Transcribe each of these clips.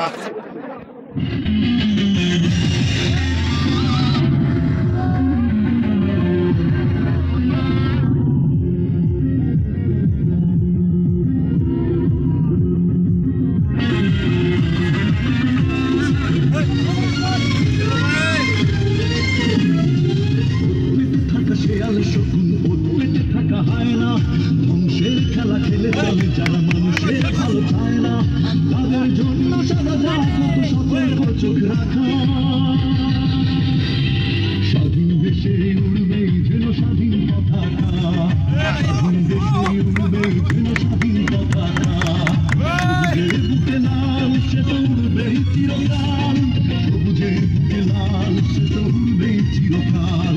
আচ্ছা। শেয়াল শকুন পেটে থাকা হয় না, বংশের খেলা খেলে চলে যারা মানুষের ভালো চায় না, তাদের জন্য সাদা যায় কত সতর্ক চোখ রাখা। স্বাধীন দেশে উড়বে যেন স্বাধীন পতাকা, স্বাধীন দেশে উড়বে যেন স্বাধীন পতাকা, সবুজের বুকে লাল সে তো উড়বেই চিরকাল, সবুজের বুকে লাল সে তো উড়বেই চিরকাল,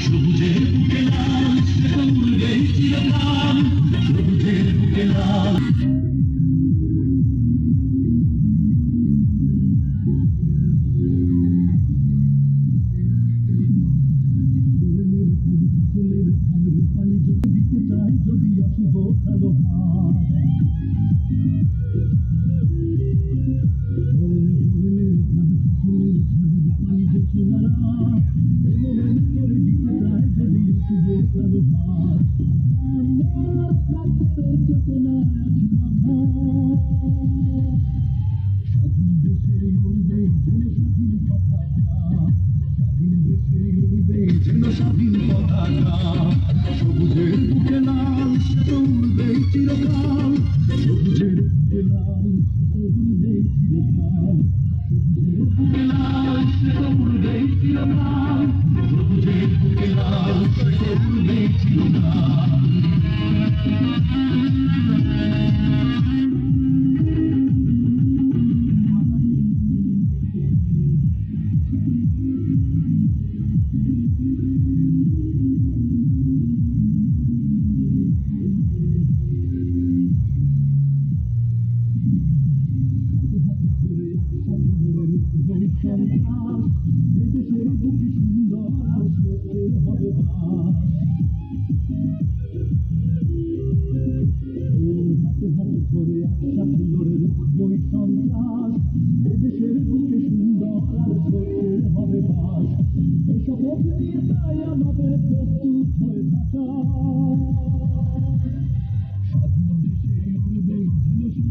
সবুজের বুকে লাল সে তো উড়বেই চিরকাল, সবুজের বুকে লাল। পানি যদি দিতে চাই যদি অশুভ কালো হাত, পানি যে কিনারা এমন করে দিতে চাই যদি অশুভ কালো হাত, তোর চেতনা আছে মাথা। স্বাধীন দেশে উড়বে যেন স্বাধীন পতাকা, স্বাধীন দেশে উড়বে যেন স্বাধীন পতাকা, সবুজের বুকে লাল সে তো উড়বেই চিরকাল, সবুজের বুকে লাল সে তো উড়বেই চিরকাল, সবুজের বুকে লাল সে তো উড়বেই চিরকাল, সবুজের বুকে লাল সে তো উড়বেই চিরকাল। এদেশের বুকে সুন্দর সত্যের হবে বাস, হাতে হাতে ধরে একসাথে লড়ে রুখবই সন্ত্রাস, এদেশের বুকে সুন্দর আর সত্যের হবে বাস, এসব নিয়ে তাই আমাদের প্রস্তুত হয়ে থাকা। স্বাধীন দেশে উড়বে যেন